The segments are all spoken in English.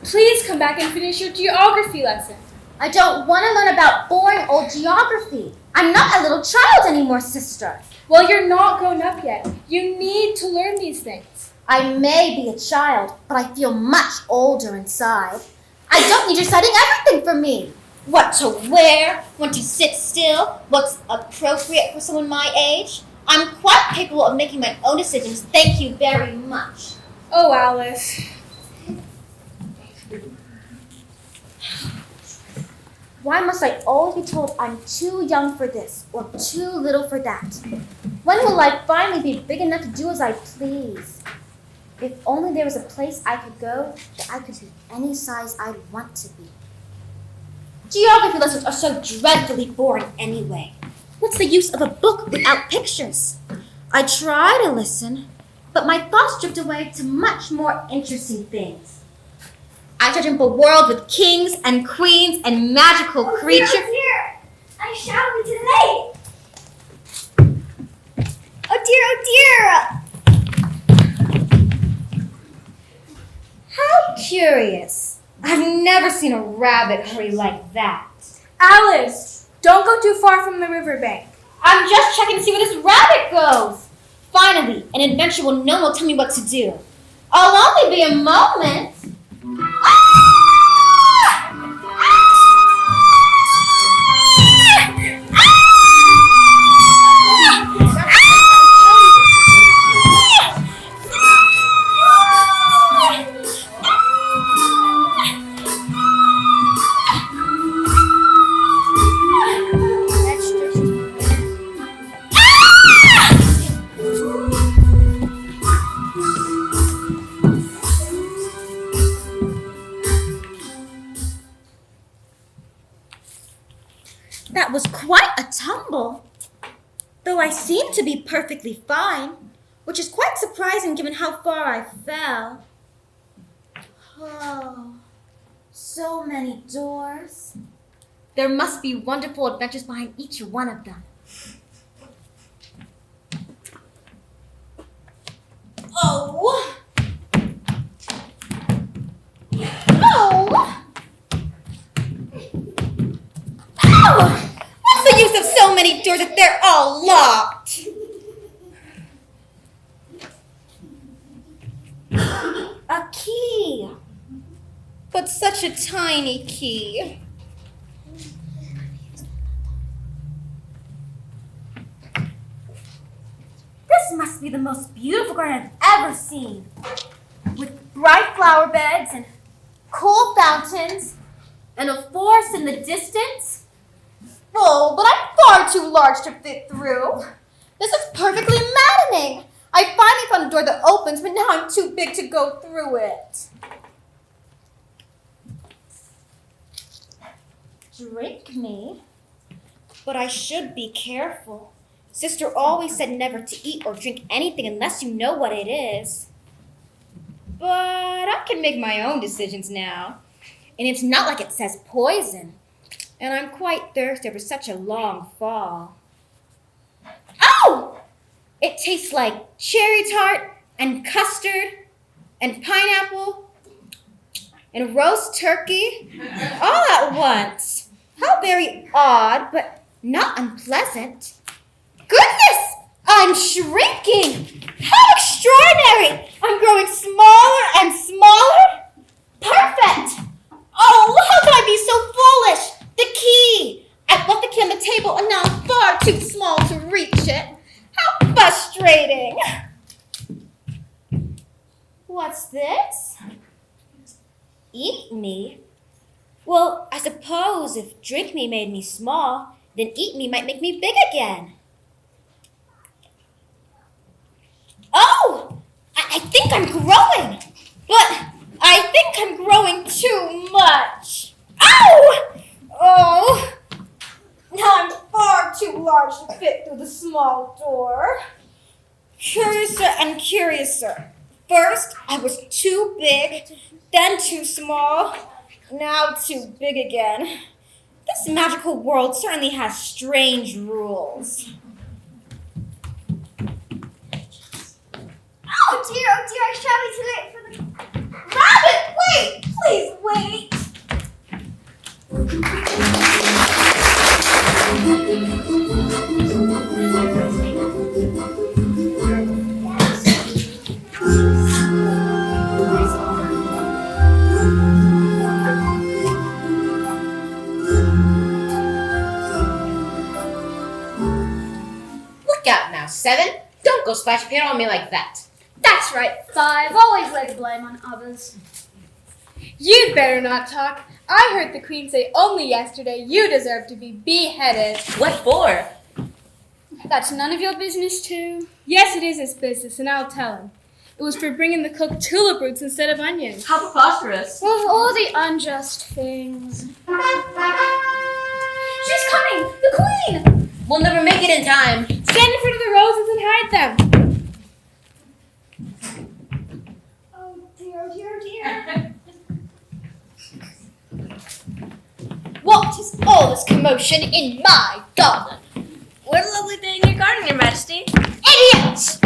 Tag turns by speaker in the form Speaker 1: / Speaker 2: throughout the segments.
Speaker 1: Please come back and finish your geography lesson.
Speaker 2: I don't want to learn about boring old geography. I'm not a little child anymore, sister.
Speaker 1: Well, you're not grown up yet. You need to learn these things.
Speaker 2: I may be a child, but I feel much older inside. I don't need you deciding everything for me. What to wear, when to sit still, what's appropriate for someone my age. I'm quite capable of making my own decisions. Thank you very much.
Speaker 1: Oh, Alice.
Speaker 2: Why must I always be told I'm too young for this or too little for that? When will I finally be big enough to do as I please? If only there was a place I could go that I could be any size I'd want to be. Geography lessons are so dreadfully boring anyway. What's the use of a book without pictures? I try to listen, but my thoughts drift away to much more interesting things. I try to jump a world with kings and queens and magical creatures.
Speaker 3: Dear, I shall be too late. Oh dear.
Speaker 2: How curious. I've never seen a rabbit hurry like that.
Speaker 1: Alice, don't go too far from the riverbank.
Speaker 2: I'm just checking to see where this rabbit goes. Finally, an adventure where no one will tell me what to do. I'll only be a moment. That was quite a tumble, though I seemed to be perfectly fine, which is quite surprising given how far I fell. Oh, so many doors. There must be wonderful adventures behind each one of them. Oh! Oh! Oh! What's the use of so many doors if they're all locked? A key. But such a tiny key. This must be the most beautiful garden I've ever seen. With bright flower beds and cool fountains and a forest in the distance. Oh, but I'm far too large to fit through. This is perfectly maddening. I finally found a door that opens, but now I'm too big to go through it. Drink me? But I should be careful. Sister always said never to eat or drink anything unless you know what it is. But I can make my own decisions now. And it's not like it says poison. And I'm quite thirsty after such a long fall. Oh! It tastes like cherry tart and custard and pineapple and roast turkey all at once. How very odd, but not unpleasant. Goodness! I'm shrinking! How extraordinary! I'm growing smaller and smaller. Perfect! Oh, how could I be so foolish? The key! I left the key on the table and now I'm far too small to reach it. How frustrating! What's this? Eat me? Well, I suppose if drink me made me small, then eat me might make me big again. Oh! I think I'm growing! But I think I'm growing too much. Ow! Oh! Now I'm far too large to fit through the small door. Curiouser and curiouser. First, I was too big, then too small, now too big again. This magical world certainly has strange rules.
Speaker 3: Oh dear, I shall be too late for the...
Speaker 2: Rabbit, wait! Please
Speaker 4: Look out now, 7. Don't go splash paint on me like that.
Speaker 3: That's right, 5. Always lay blame on others.
Speaker 1: You'd better not talk. I heard the Queen say only yesterday you deserve to be beheaded.
Speaker 4: What for?
Speaker 3: That's none of your business, too.
Speaker 1: Yes, it is his business, and I'll tell him. It was for bringing the cook tulip roots instead of onions.
Speaker 4: How preposterous.
Speaker 3: Of all the unjust things. She's coming! The Queen!
Speaker 4: We'll never make it in time.
Speaker 1: Stand in front of the roses and hide them.
Speaker 3: Oh dear, oh dear, oh dear.
Speaker 2: What is all this commotion in my garden?
Speaker 4: What a lovely day in your garden, Your Majesty.
Speaker 2: Idiot!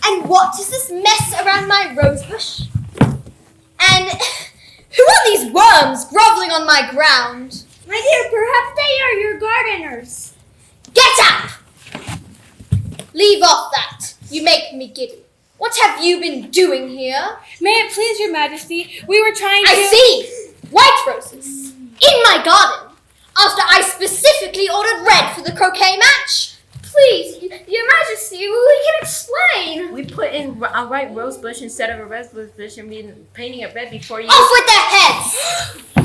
Speaker 2: And what is this mess around my rosebush? And who are these worms groveling on my ground?
Speaker 3: My dear, perhaps they are your gardeners.
Speaker 2: Get up! Leave off that. You make me giddy. What have you been doing here?
Speaker 1: May it please your majesty, we were trying to...
Speaker 2: I see! White roses! In my garden! After I specifically ordered red for the croquet match!
Speaker 3: Please, your majesty, we can explain.
Speaker 4: We put in a white rose bush instead of a red rose bush and been painting it red before you...
Speaker 2: Off with their heads!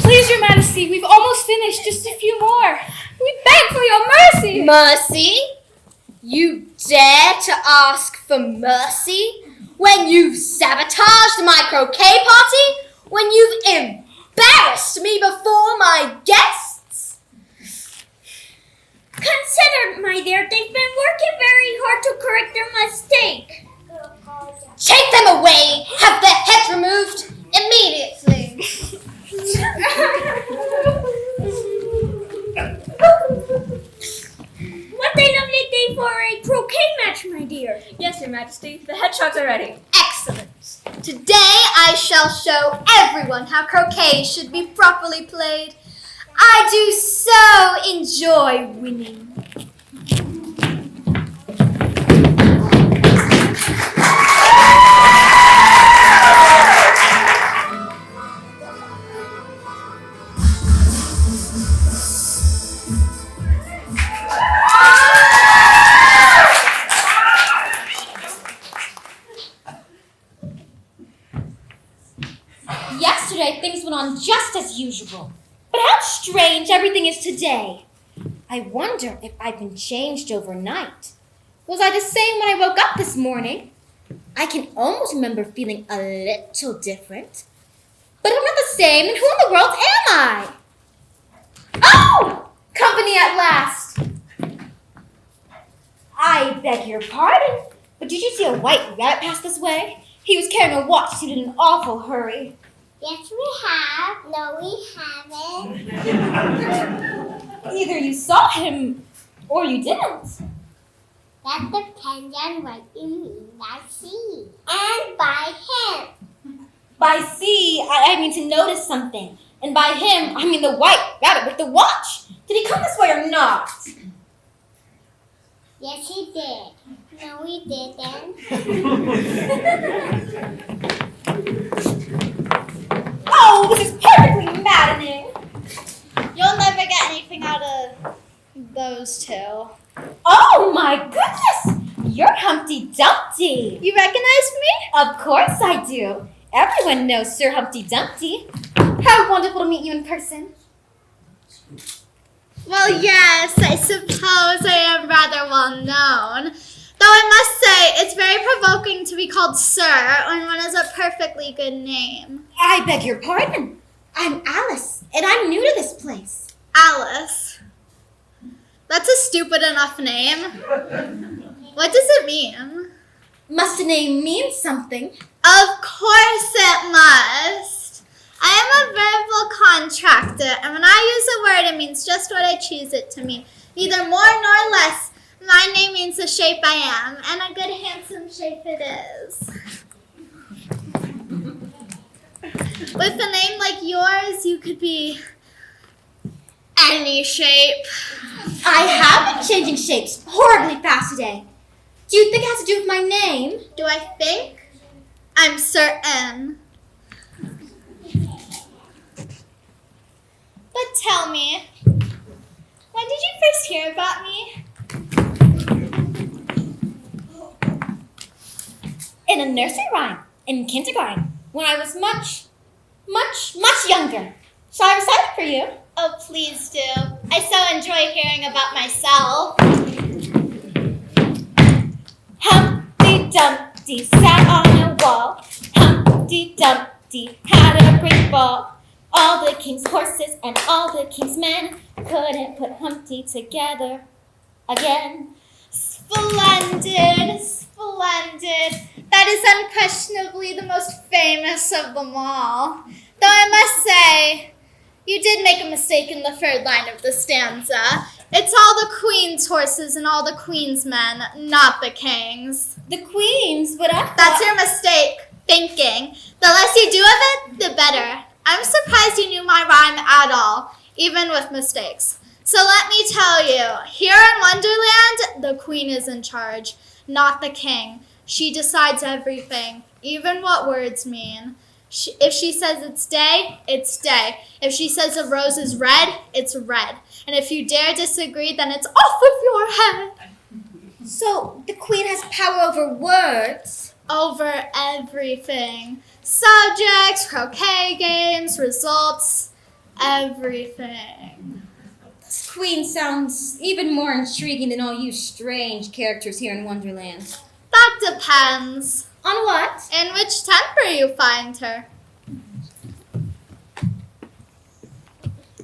Speaker 1: Please, your majesty, we've almost finished. Just a few more.
Speaker 3: We beg for your mercy.
Speaker 2: Mercy? You dare to ask for mercy? When you've sabotaged my croquet party? When you've embarrassed me before my guests?
Speaker 3: Consider, my dear, they've been working very hard to correct their mistake.
Speaker 2: Take them away! Have their heads removed immediately!
Speaker 3: What a lovely day for a croquet match, my dear.
Speaker 4: Yes, Your Majesty. The hedgehogs are ready.
Speaker 2: Excellent! Today I shall show everyone how croquet should be properly played. I do so enjoy winning. Yesterday, things went on just as usual. But how strange everything is today. I wonder if I've been changed overnight. Was I the same when I woke up this morning? I can almost remember feeling a little different. But if I'm not the same, then who in the world am I? Oh! Company at last! I beg your pardon, but did you see a white rabbit pass this way? He was carrying a watch suit in an awful hurry.
Speaker 3: Yes, we have. No, we haven't.
Speaker 2: Either you saw him or you didn't.
Speaker 3: That depends on what you mean by see. And by him.
Speaker 2: By see, I mean to notice something. And by him, I mean the white rabbit with the watch. Did he come this way or not?
Speaker 3: Yes, he did. No, we didn't.
Speaker 2: Oh, this is perfectly maddening. You'll never get anything out of those two. Oh my goodness! You're Humpty Dumpty. You recognize me? Of course I do. Everyone knows Sir Humpty Dumpty. How wonderful to meet you in person.
Speaker 5: Well, yes, I suppose I am rather well known. Though I must say, it's very provoking to be called Sir when one has a perfectly good name.
Speaker 2: I beg your pardon. I'm Alice, and I'm new to this place.
Speaker 5: Alice. That's a stupid enough name. What does it mean?
Speaker 2: Must a name mean something?
Speaker 5: Of course it must. I am a verbal contractor, and when I use a word, it means just what I choose it to mean. Neither more nor less. My name means the shape I am, and a good handsome shape it is. With a name like yours, you could be any shape.
Speaker 2: I have been changing shapes horribly fast today. Do you think it has to do with my name?
Speaker 5: Do I think? I'm certain. But tell me, when did you first hear about me?
Speaker 2: In a nursery rhyme, in kindergarten, when I was much younger. So I'm excited for you.
Speaker 5: Oh, please do. I so enjoy hearing about myself.
Speaker 2: Humpty Dumpty sat on a wall. Humpty Dumpty had a great ball. All the king's horses and all the king's men couldn't put Humpty together again.
Speaker 5: Splendid, splendid. That is unquestionably the most famous of them all. Though I must say, you did make a mistake in the third line of the stanza. It's all the queen's horses and all the queen's men, not the king's.
Speaker 2: The queen's, but I
Speaker 5: That's your mistake, thinking. The less you do of it, the better. I'm surprised you knew my rhyme at all, even with mistakes. So let me tell you, here in Wonderland, the queen is in charge, not the king. She decides everything, even what words mean. If she says it's day, it's day. If she says a rose is red, it's red. And if you dare disagree, then it's off of your head.
Speaker 2: So the queen has power over words?
Speaker 5: Over everything. Subjects, croquet games, results, everything.
Speaker 2: This queen sounds even more intriguing than all you strange characters here in Wonderland.
Speaker 5: That depends.
Speaker 2: On what?
Speaker 5: In which temper you find her.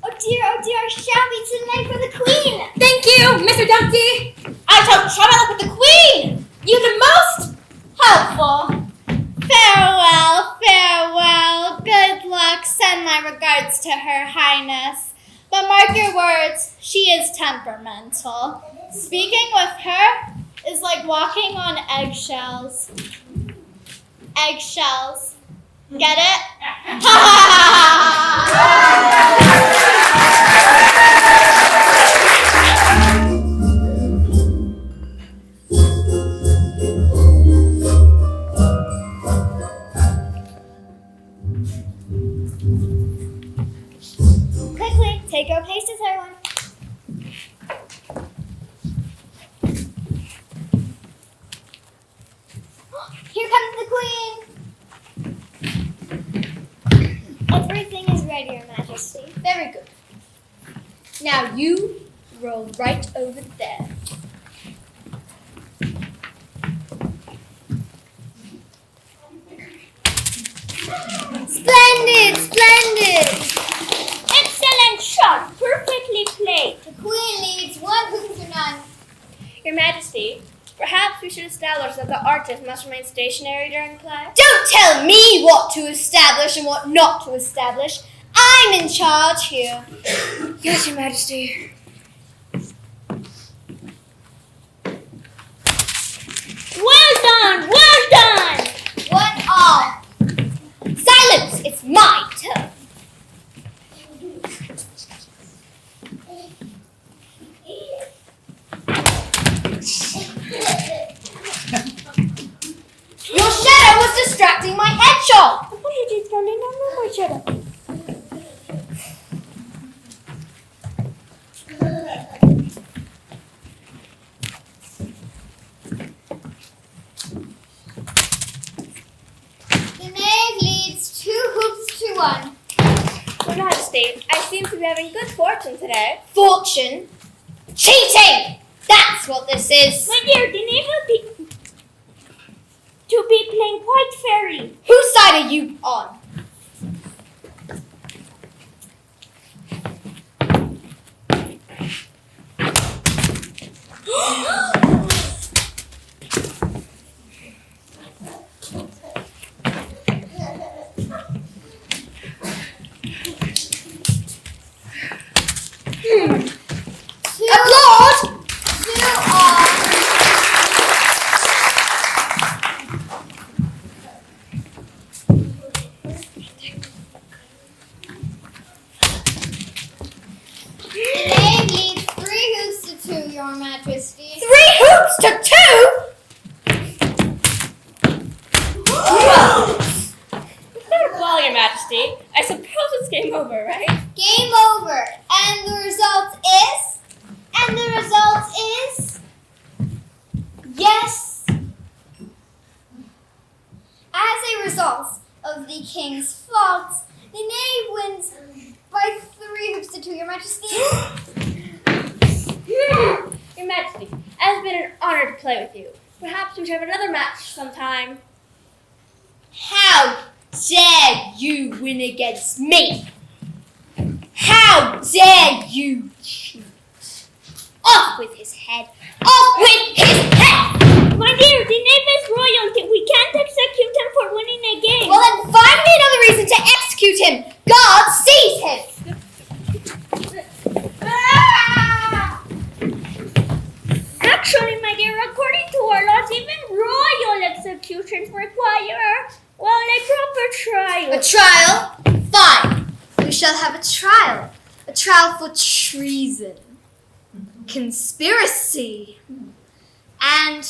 Speaker 3: Oh dear, shall we tonight for the queen?
Speaker 2: Thank you, Mr. Dumpty! I shall try my luck with the queen! You're the most helpful.
Speaker 5: Farewell, farewell. Good luck. Send my regards to Her Highness. But mark your words, she is temperamental. Speaking with her is like walking on eggshells. Eggshells. Get it?
Speaker 3: Quickly, take your places, everyone. Here comes the queen. Everything is ready, Your Majesty.
Speaker 2: Very good. Now you roll right over there.
Speaker 3: Splendid, splendid.
Speaker 4: Excellent shot! Perfectly played.
Speaker 3: The queen leads 1 to none.
Speaker 4: Your Majesty, perhaps we should establish that the artist must remain stationary during play.
Speaker 5: Don't tell me what to establish and what not to establish. I'm in charge here.
Speaker 4: Yes, Your Majesty. Well done! Well done!
Speaker 5: What all? Silence! It's my turn. Your shadow was distracting my head shot.
Speaker 4: Apologies, darling. No, my shadow.
Speaker 3: The knave leads 2 hoops to 1.
Speaker 4: Your Majesty, I seem to be having good fortune today.
Speaker 5: Fortune. Cheating! That's what this is.
Speaker 4: My dear, the knave will be to be playing quite fairly.
Speaker 5: Whose side are you on? Applaud!
Speaker 3: 2 all.
Speaker 4: game over, right?
Speaker 5: Game over. And the result is? Yes. As a result of the king's faults, the knave wins by 3 hoops to 2, Your Majesty.
Speaker 4: Your Majesty, it has been an honor to play with you. Perhaps we should have another match sometime.
Speaker 5: How dare you win against me? How dare you cheat? Off with his head! Off with his head!
Speaker 4: My dear, the knave is royalty. We can't execute him for winning a game.
Speaker 5: Well, then find me another reason to execute him! God sees him!
Speaker 4: Actually, my dear, according to our laws, even royal executions require, well, a proper trial.
Speaker 5: A trial? Fine. We shall have a trial. A trial for treason, conspiracy, and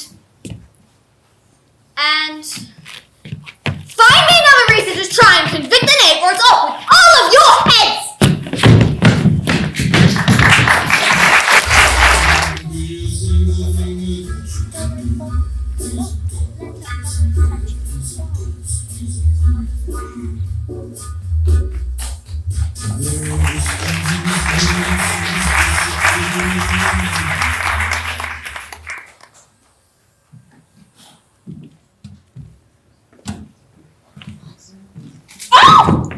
Speaker 5: find me another reason to try and convict the knave, or it's off with all of your heads! Oh!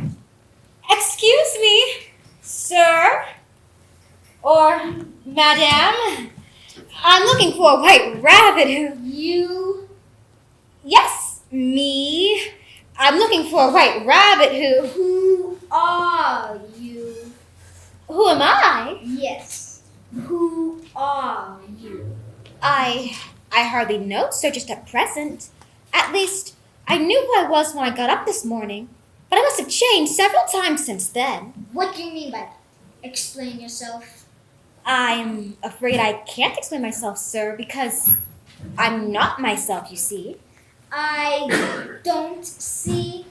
Speaker 5: Excuse me, sir, or madame. I'm looking for a white rabbit who... You? Yes, me. I'm looking for a white rabbit who... Who are you? Who am I? Yes. Who are you? I hardly know, sir, just at present. At least, I knew who I was when I got up this morning, but I must have changed several times since then.
Speaker 3: What do you mean by that? Explain yourself.
Speaker 5: I'm afraid I can't explain myself, sir, because I'm not myself, you see.
Speaker 3: I don't see.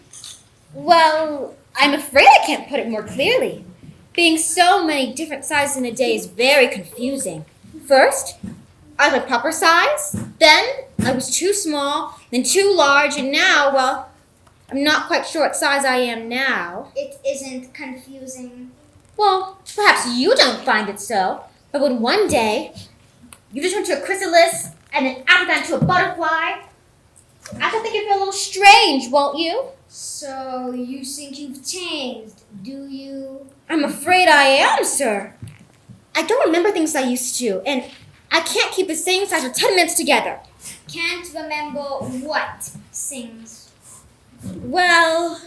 Speaker 5: Well, I'm afraid I can't put it more clearly. Being so many different sizes in a day is very confusing. First, I was my proper size, then I was too small, then too large, and now, well, I'm not quite sure what size I am now.
Speaker 3: It isn't confusing.
Speaker 5: Well, perhaps you don't find it so, but when one day you just turn to a chrysalis and then after that to a butterfly, I think you'll feel a little strange, won't you?
Speaker 3: So you think you've changed, do you?
Speaker 5: I'm afraid I am, sir. I don't remember things I used to, and I can't keep the same size for 10 minutes together.
Speaker 3: Can't remember what things.
Speaker 5: Well,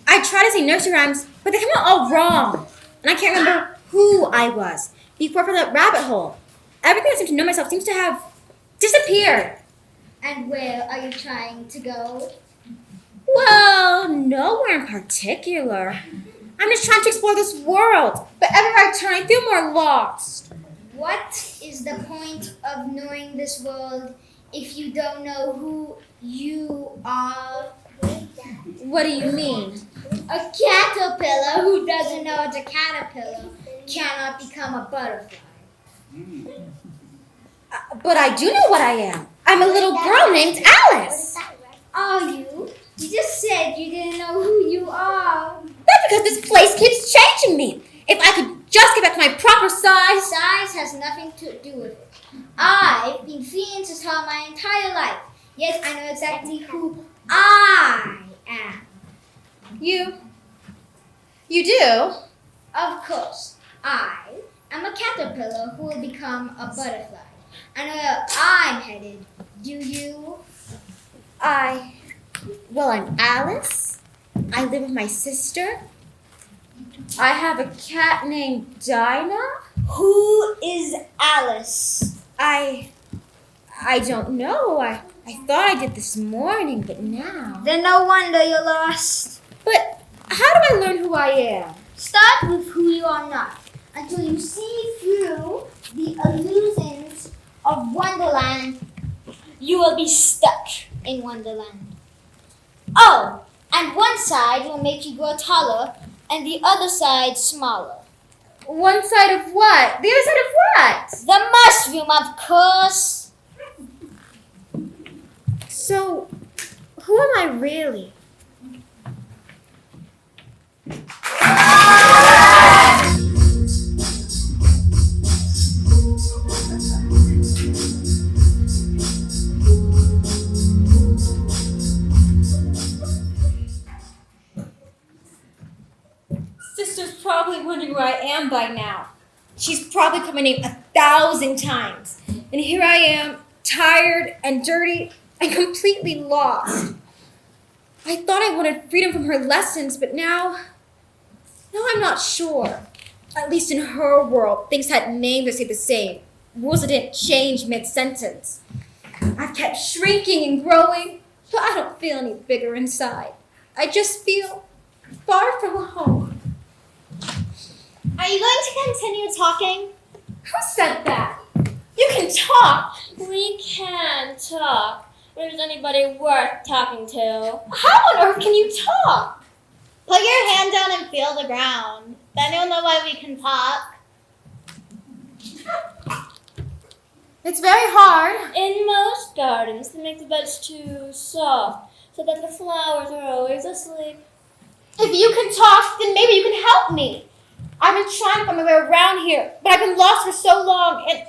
Speaker 5: I try to say nursery rhymes, but they come out all wrong. And I can't remember who I was before I fell that rabbit hole. Everything I seem to know myself seems to have disappeared.
Speaker 3: And where are you trying to go?
Speaker 5: Well, nowhere in particular. I'm just trying to explore this world, but everywhere I turn, I feel more lost.
Speaker 3: What is the point of knowing this world if you don't know who you are?
Speaker 5: What do you mean?
Speaker 3: A caterpillar who doesn't know it's a caterpillar cannot become a butterfly.
Speaker 5: But I do know what I am. I'm a little girl named Alice.
Speaker 3: Are you? You just said you didn't know who you are.
Speaker 5: That's because this place keeps changing me. If I could just get back to my proper size.
Speaker 3: Size has nothing to do with it. I've been feeling this all my entire life, yet I know exactly who I am.
Speaker 5: You do?
Speaker 3: Of course, I am a caterpillar who will become a butterfly. I know where I'm headed. Do you?
Speaker 5: Well, I'm Alice. I live with my sister. I have a cat named Dinah.
Speaker 3: Who is Alice?
Speaker 5: I don't know. I thought I did this morning, but now.
Speaker 3: Then no wonder you're lost.
Speaker 5: But how do I learn who I am?
Speaker 3: Start with who you are not, until you see through the illusions of Wonderland. You will be stuck in Wonderland. Oh, and one side will make you grow taller, and the other side smaller.
Speaker 2: One side of what? The other side of what?
Speaker 3: The mushroom, of course.
Speaker 2: So, who am I really?
Speaker 4: Sister's probably wondering where I am by now. She's probably come my name 1,000 times. And here I am, tired and dirty and completely lost. I thought I wanted freedom from her lessons, but now I'm not sure. At least in her world, things had names that stayed the same. Rules that didn't change mid-sentence. I've kept shrinking and growing, but I don't feel any bigger inside. I just feel far from home.
Speaker 5: Are you going to continue talking?
Speaker 4: Who said that? You can talk. We can talk. If there's anybody worth talking to. How on earth can you talk?
Speaker 5: Put your hand down and feel the ground. Then you'll know why we can talk.
Speaker 2: It's very hard.
Speaker 4: In most gardens, they make the beds too soft so that the flowers are always asleep.
Speaker 2: If you can talk, then maybe you can help me. I've been trying to find my way around here, but I've been lost for so long, and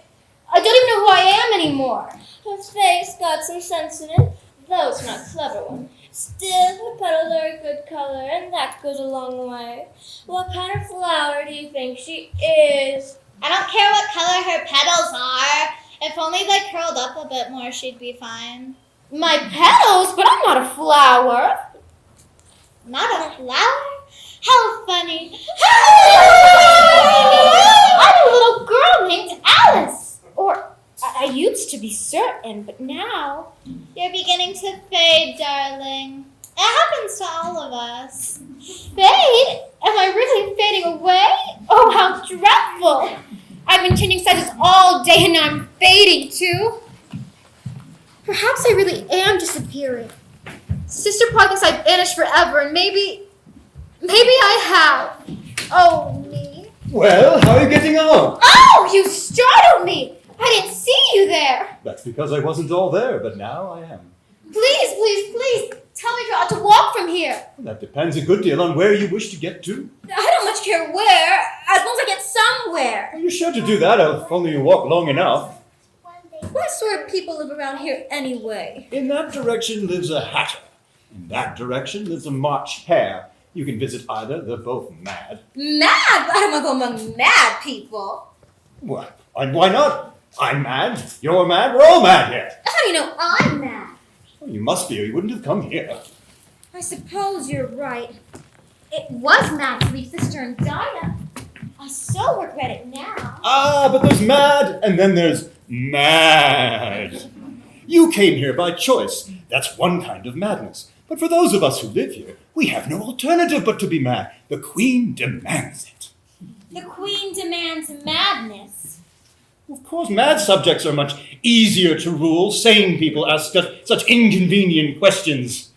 Speaker 2: I don't even know who I am anymore.
Speaker 4: Her face got some sense in it, though it's not a clever one. Still, her petals are a good color, and that goes a long way. What kind of flower do you think she is?
Speaker 5: I don't care what color her petals are. If only they curled up a bit more, she'd be fine.
Speaker 2: My petals? But I'm not a flower.
Speaker 5: Not a flower? How funny.
Speaker 2: I'm a little girl named Alice. Or I used to be certain, but now...
Speaker 5: You're beginning to fade, darling. It happens to all of us.
Speaker 2: Fade? Am I really fading away? Oh, how dreadful. I've been changing sizes all day and now I'm fading too. Perhaps I really am disappearing. Sister probably thinks I've vanished forever, and maybe I have. Oh, me.
Speaker 6: Well, how are you getting on?
Speaker 2: Oh, you startled me. I didn't see you there.
Speaker 6: That's because I wasn't all there, but now I am.
Speaker 2: Please, tell me if I ought to walk from here.
Speaker 6: That depends a good deal on where you wish to get to.
Speaker 4: I don't much care where, as long as I get somewhere.
Speaker 6: You're sure to do that if only you walk long enough.
Speaker 4: What sort of people live around here anyway?
Speaker 6: In that direction lives a hatter. In that direction lives a March hare. You can visit either, they're both mad.
Speaker 4: Mad? I don't want to go among mad people.
Speaker 6: What? Why not? I'm mad, you're mad, we're all mad here.
Speaker 4: How do you know I'm mad?
Speaker 6: Well, you must be or you wouldn't have come here.
Speaker 2: I suppose you're right. It was mad to leave Sister and Dinah. I so regret it now.
Speaker 6: Ah, but there's mad, and then there's mad. You came here by choice. That's one kind of madness. But for those of us who live here, we have no alternative but to be mad. The Queen demands it.
Speaker 4: The Queen demands madness.
Speaker 6: Of course, mad subjects are much easier to rule. Sane people ask such inconvenient questions.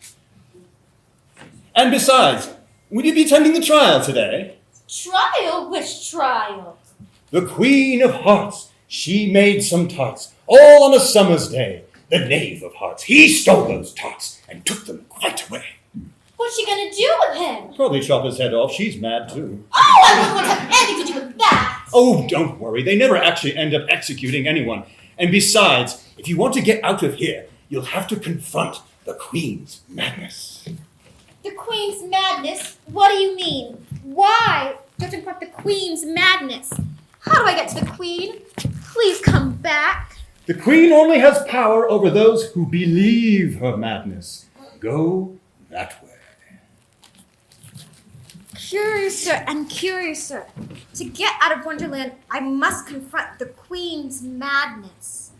Speaker 6: And besides, will you be attending the trial today?
Speaker 4: Trial? Which trial?
Speaker 6: The Queen of Hearts. She made some tarts, all on a summer's day. The Knave of Hearts. He stole those tarts and took them quite away.
Speaker 4: What's she gonna do with him?
Speaker 6: Probably chop his head off. She's mad, too.
Speaker 4: Oh, I wouldn't want to have anything to do with that.
Speaker 6: Oh, don't worry. They never actually end up executing anyone. And besides, if you want to get out of here, you'll have to confront the Queen's madness.
Speaker 2: The Queen's madness? What do you mean? Why? Just in front of the Queen's madness. How do I get to the Queen? Please come back.
Speaker 6: The Queen only has power over those who believe her madness. Go that way.
Speaker 2: Curiouser and curiouser. To get out of Wonderland, I must confront the Queen's madness.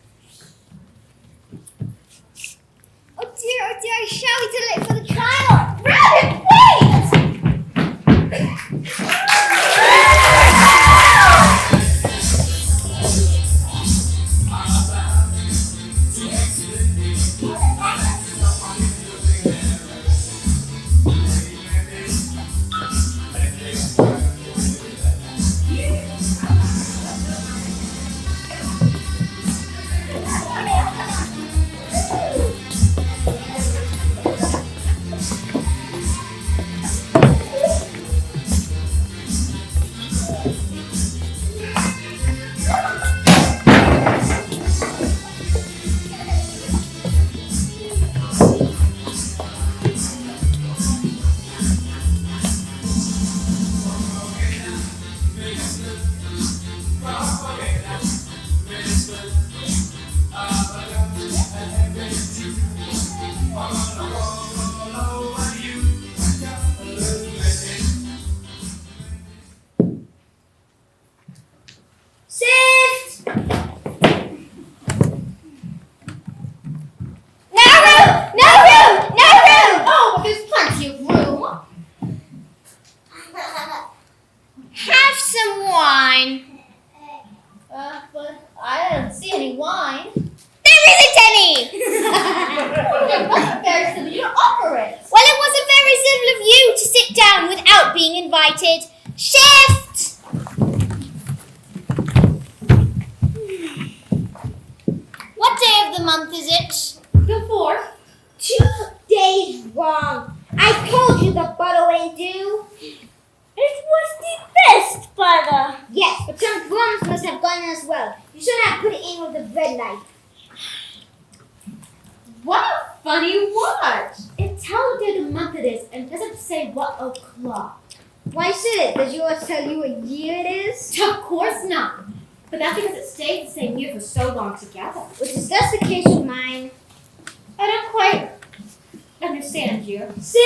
Speaker 3: Oh dear, shall we do it for the trial?
Speaker 2: Rabbit, wait!
Speaker 3: told you the butter ain't do.
Speaker 5: It was the best butter.
Speaker 3: Yes, but some crumbs must have gone as well. You should have put it in with the red light.
Speaker 4: What a funny watch.
Speaker 2: It tells you the month it is and doesn't say what o'clock.
Speaker 3: Why should it? Does yours tell you what year it is?
Speaker 2: Of course not. But that's because it stayed the same year for so long together.
Speaker 3: Which is just the case with mine.
Speaker 2: I don't quite understand you.
Speaker 3: Sit!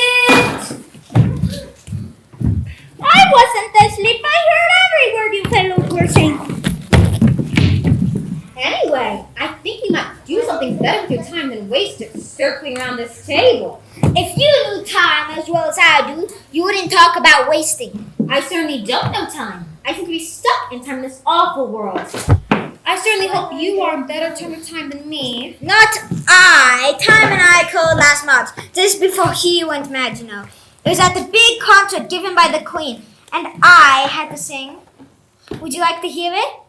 Speaker 5: I wasn't asleep. I heard every word you fellows were saying.
Speaker 4: Anyway, I think you might do something better with your time than waste it circling around this table.
Speaker 3: If you knew time as well as I do, you wouldn't talk about wasting.
Speaker 4: I certainly don't know time. I seem to be stuck in time in this awful world. I certainly hope you are in better term of time than me.
Speaker 3: Not I. Time and I called last month, just before he went mad, you know. It was at the big concert given by the Queen, and I had to sing. Would you like to hear it?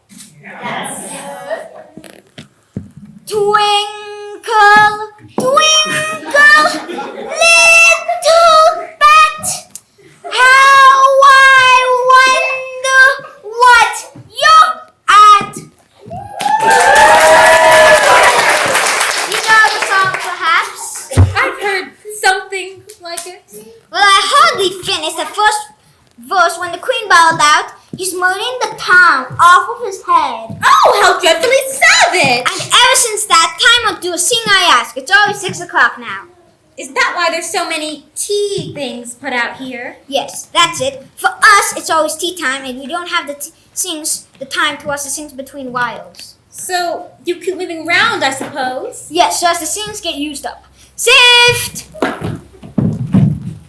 Speaker 3: Yes. Twinkle, twinkle, little bat, how I wonder what you're at. You know the song, perhaps?
Speaker 4: I've heard something like it.
Speaker 3: Well, I hardly finished the first verse when the Queen bawled out, "He's murdering the palm off of his head."
Speaker 4: Oh, how dreadfully savage!
Speaker 3: And ever since that, time won't do a thing I ask. It's always 6 o'clock now.
Speaker 4: Is that why there's so many tea things put out here?
Speaker 3: Yes, that's it. For us, it's always tea time, and we don't have the time to watch the sings between whiles.
Speaker 4: So, you keep moving round, I suppose?
Speaker 3: Yes, so as the sings get used up. Sift!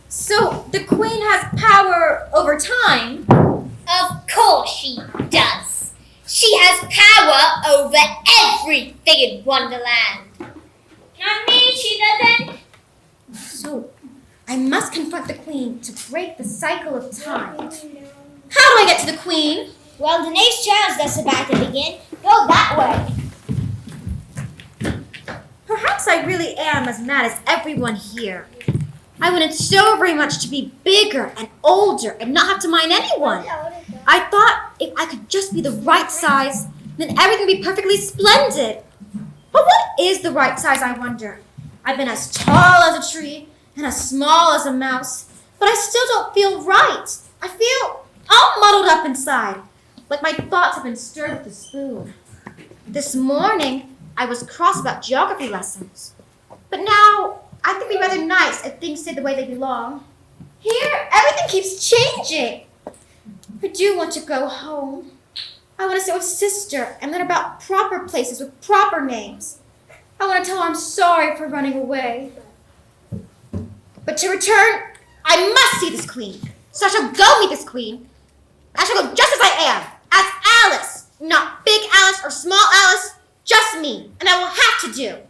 Speaker 4: So, the Queen has power over time?
Speaker 5: Of course she does. She has power over everything in Wonderland. Not me, she doesn't.
Speaker 4: So, I must confront the Queen to break the cycle of time. How do I get to the Queen?
Speaker 3: Well, the next challenge that's about to begin, go that way.
Speaker 4: Perhaps I really am as mad as everyone here. I wanted so very much to be bigger and older and not have to mind anyone. I thought if I could just be the right size, then everything would be perfectly splendid. But what is the right size, I wonder? I've been as tall as a tree and as small as a mouse, but I still don't feel right. I feel all muddled up inside, like my thoughts have been stirred with a spoon. This morning, I was cross about geography lessons, but now I think it'd be rather nice if things stayed the way they belong. Here, everything keeps changing. I do want to go home. I want to sit with Sister and learn about proper places with proper names. I want to tell her I'm sorry for running away. But to return, I must see this Queen. So I shall go meet this Queen. I shall go just as I am, as Alice. Not big Alice or small Alice, just me. And I will have to do.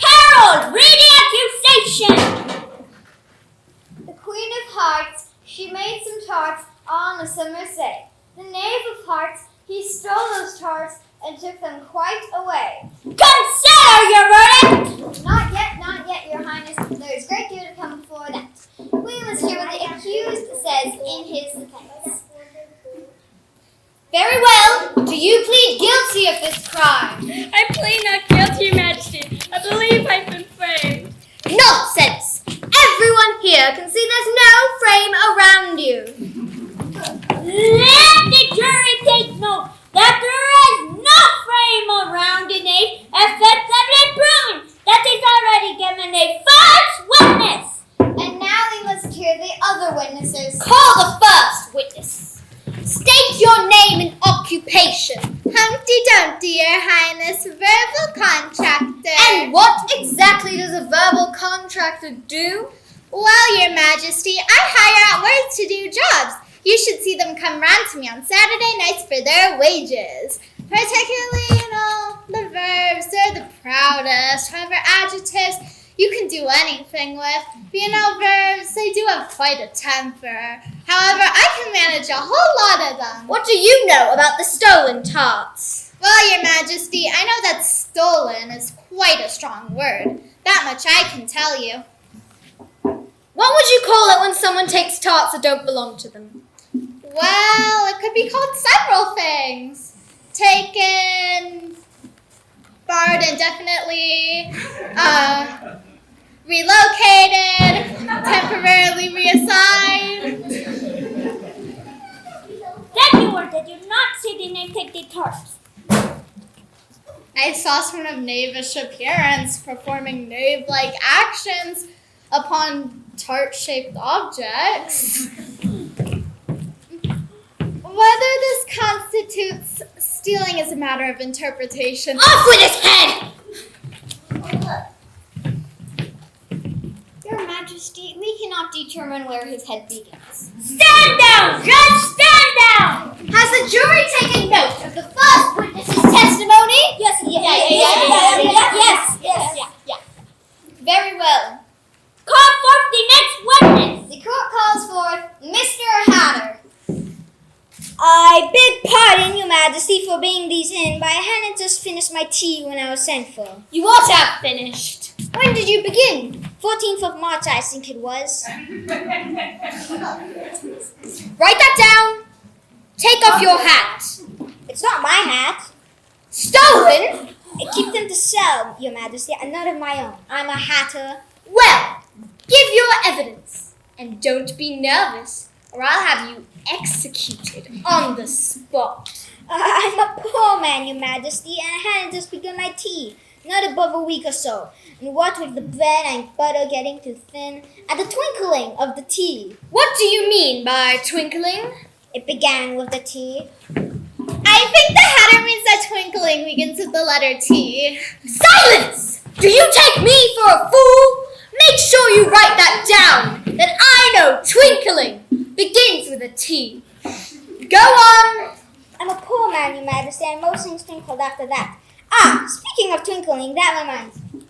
Speaker 5: Harold, read the accusation!
Speaker 3: The Queen of Hearts, she made some tarts on a summer's day. The Knave of Hearts, he stole those tarts and took them quite away.
Speaker 5: Consider your verdict!
Speaker 3: Not yet, Your Highness. There is great deal to come before that. We must hear what the accused says in his defense.
Speaker 4: Very well. Do you plead guilty of this crime?
Speaker 1: I plead not guilty, Your Majesty. I believe I've been framed.
Speaker 5: Nonsense!
Speaker 3: Everyone here can see there's no frame around you.
Speaker 5: Let the jury take note that there is no frame around the knave effectively proving that he's already given a false witness.
Speaker 3: And now we must hear the other witnesses.
Speaker 5: Call the first witness. State your name and occupation.
Speaker 3: Humpty Dumpty, Your Highness, verbal contractor.
Speaker 1: And what exactly does a verbal contractor do?
Speaker 5: Well, Your Majesty, I hire out words to do jobs. You should see them come round to me on Saturday nights for their wages. Particularly, the verbs, they're the proudest. However, adjectives, you can do anything with. Verbs, they do have quite a temper. However, I can manage a whole lot of them.
Speaker 3: What do you know about the stolen tarts?
Speaker 5: Well, Your Majesty, I know that stolen is quite a strong word. That much I can tell you.
Speaker 3: What would you call it when someone takes tarts that don't belong to them?
Speaker 5: Well, it could be called several things. Taken, borrowed indefinitely, relocated, temporarily reassigned.
Speaker 7: Then you ordered you not say the name take the tarts.
Speaker 5: I saw someone of knavish appearance performing knave-like actions upon tart-shaped objects. Whether this constitutes stealing is a matter of interpretation.
Speaker 3: Off with his head!
Speaker 7: Your Majesty, we cannot determine where his head begins.
Speaker 3: Stand down, Judge! Stand down! Has the jury taken note of the first witness's testimony?
Speaker 7: Yes.
Speaker 3: Very well.
Speaker 7: Call forth the next witness.
Speaker 3: The court calls forth Mr. Hatter. I beg pardon, Your Majesty, for bringing these in, but I hadn't just finished my tea when I was sent for.
Speaker 2: You ought to have finished.
Speaker 3: When did you begin? 14th of March, I think it was.
Speaker 2: Write that down. Take off your hat.
Speaker 3: It's not my hat.
Speaker 2: Stolen?
Speaker 3: I keep them to sell, Your Majesty, and none of my own. I'm a hatter.
Speaker 2: Well, give your evidence. And don't be nervous, or I'll have you executed on the spot.
Speaker 3: I'm a poor man, Your Majesty, and I hadn't just begun my tea. Not above a week or so. And what with the bread and butter getting too thin, and the twinkling of the tea.
Speaker 2: What do you mean by twinkling?
Speaker 3: It began with the tea.
Speaker 5: I think the hatter means that twinkling begins with the letter T.
Speaker 2: Silence! Do you take me for a fool? Make sure you write that down, that I know twinkling begins with a T. Go on.
Speaker 3: I'm a poor man, Your Majesty, and most things twinkled after that. Speaking of twinkling, that reminds me.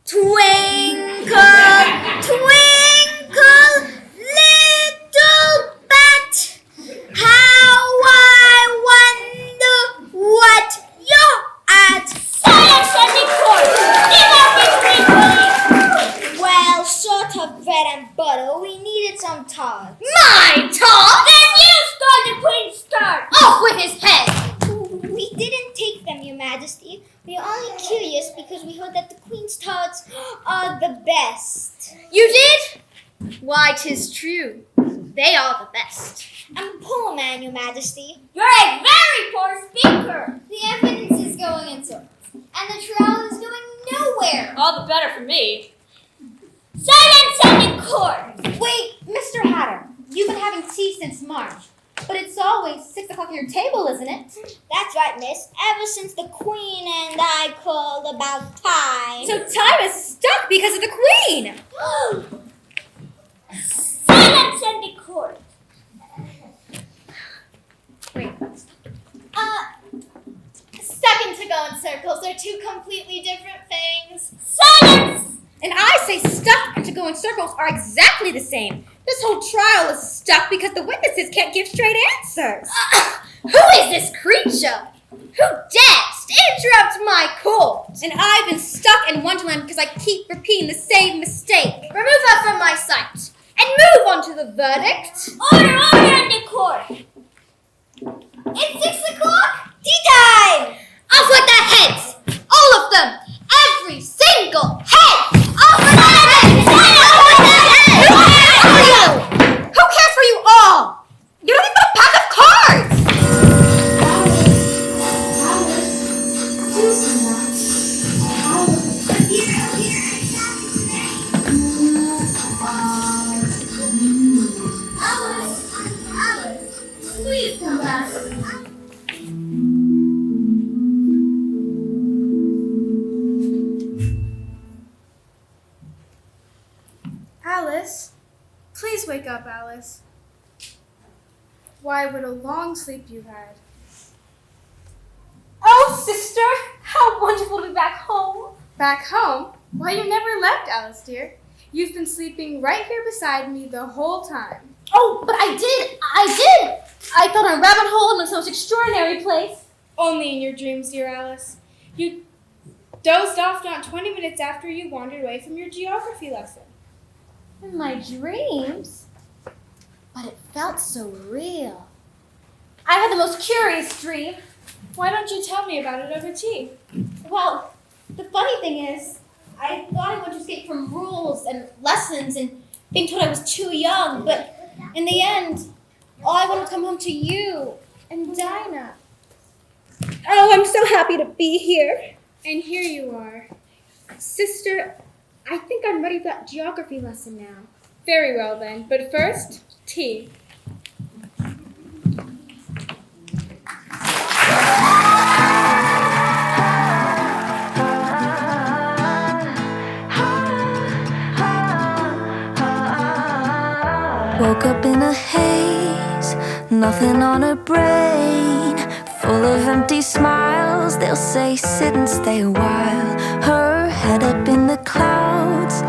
Speaker 3: Twinkle, twinkle, little bat, how I wonder what you're at.
Speaker 7: Silence on the court. Give up his twinkling.
Speaker 3: Well, short of bread and butter, we needed some tarts.
Speaker 2: My talk!
Speaker 7: Then you stole the Queen's tart.
Speaker 2: Off with his head!
Speaker 3: We didn't take them, Your Majesty. We are only curious because we heard that the Queen's tarts are the best.
Speaker 2: You did? Why, 'tis true. They are the best.
Speaker 3: I'm a poor man, Your Majesty.
Speaker 7: You're a very poor speaker.
Speaker 3: The evidence is going in circles, and the trial is going nowhere.
Speaker 8: All the better for me.
Speaker 7: Silence on the court.
Speaker 2: Wait, Mr. Hatter, you've been having tea since March. But it's always 6 o'clock at your table, isn't it?
Speaker 3: That's right, miss. Ever since the Queen and I called about time.
Speaker 2: So time is stuck because of the Queen!
Speaker 7: Silence on the court.
Speaker 2: Wait.
Speaker 5: Second to go in circles, they're two completely different things.
Speaker 7: Silence.
Speaker 2: And I say stuck and to go in circles are exactly the same. This whole trial is stuck because the witnesses can't give straight answers. Who is this creature? Who dares to interrupt my court? And I've been stuck in Wonderland because I keep repeating the same mistake. Remove her from my sight and move on to the verdict.
Speaker 7: Order on the court.
Speaker 3: It's 6 o'clock. Tea time.
Speaker 2: Off with their heads! All of them! Every single head! Off with their heads! Who cares for you? Who cares for you all? You're nothing but a pack of cards!
Speaker 5: Please come back.
Speaker 1: Alice. Please wake up, Alice. Why, what a long sleep you had.
Speaker 4: Oh, sister, how wonderful to be back home.
Speaker 1: Back home? Why, you never left, Alice, dear. You've been sleeping right here beside me the whole time.
Speaker 4: Oh, but I did. I fell in a rabbit hole in this most extraordinary place.
Speaker 1: Only in your dreams, dear Alice. You dozed off not 20 minutes after you wandered away from your geography lesson.
Speaker 2: In my dreams? But it felt so real.
Speaker 4: I had the most curious dream.
Speaker 1: Why don't you tell me about it over tea?
Speaker 4: Well, the funny thing is, I thought I wanted to escape from rules and lessons and being told I was too young, but in the end, all I wanted to come home to you and Dinah. Oh, I'm so happy to be here.
Speaker 1: And here you are.
Speaker 4: Sister, I think I'm ready for that geography lesson now.
Speaker 1: Very well then, but first, tea.
Speaker 8: Woke up in a haze, nothing on her brain, full of empty smiles. They'll say sit and stay a while. Her head up in the clouds,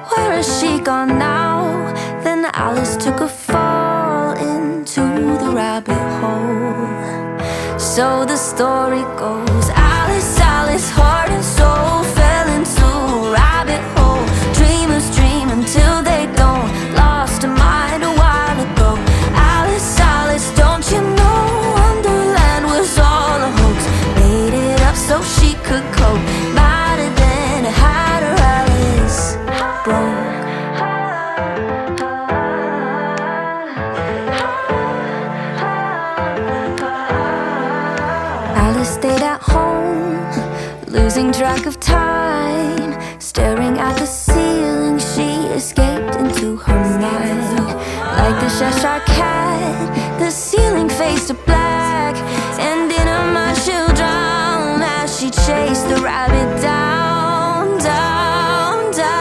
Speaker 8: where has she gone now? Then Alice took a fall into the rabbit hole. So the story goes, Alice, Alice, heart and soul fell into a rabbit hole. Dreamers dream until they don't, lost a mind a while ago. Alice, Alice, don't you know Wonderland was all a hoax? Made it up so she could cope. Might have been had her Alice broke. Alice stayed at home, losing track of time, staring at the ceiling. She escaped into her mind. Like the Cheshire cat, the ceiling faced to black, and in her mind she'll drown as she chased the rabbit down, down, down.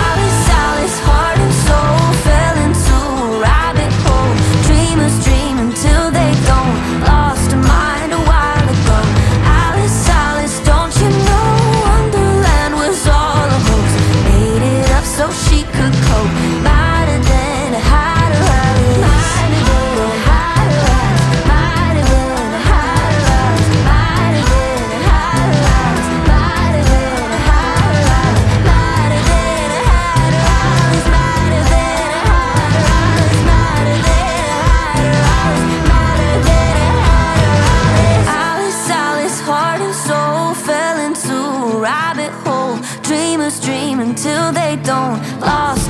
Speaker 8: Alice, Alice, heart and soul fell into a rabbit hole. Dreamers dream until they don't, lost a mind a while ago. Alice, Alice, don't you know Wonderland was all a hoax? Made it up so she could cope. Might have been had her Alice. Might have been had her Alice. Might have been had her Alice. Might have been had her Alice. Might have been had her Alice. Might have been had her Alice. Might have been had her Alice. Might have been had her Alice. Might have been had her Alice. Alice, Alice, heart and soul fell into a rabbit hole. Dreamers dream until they don't, lost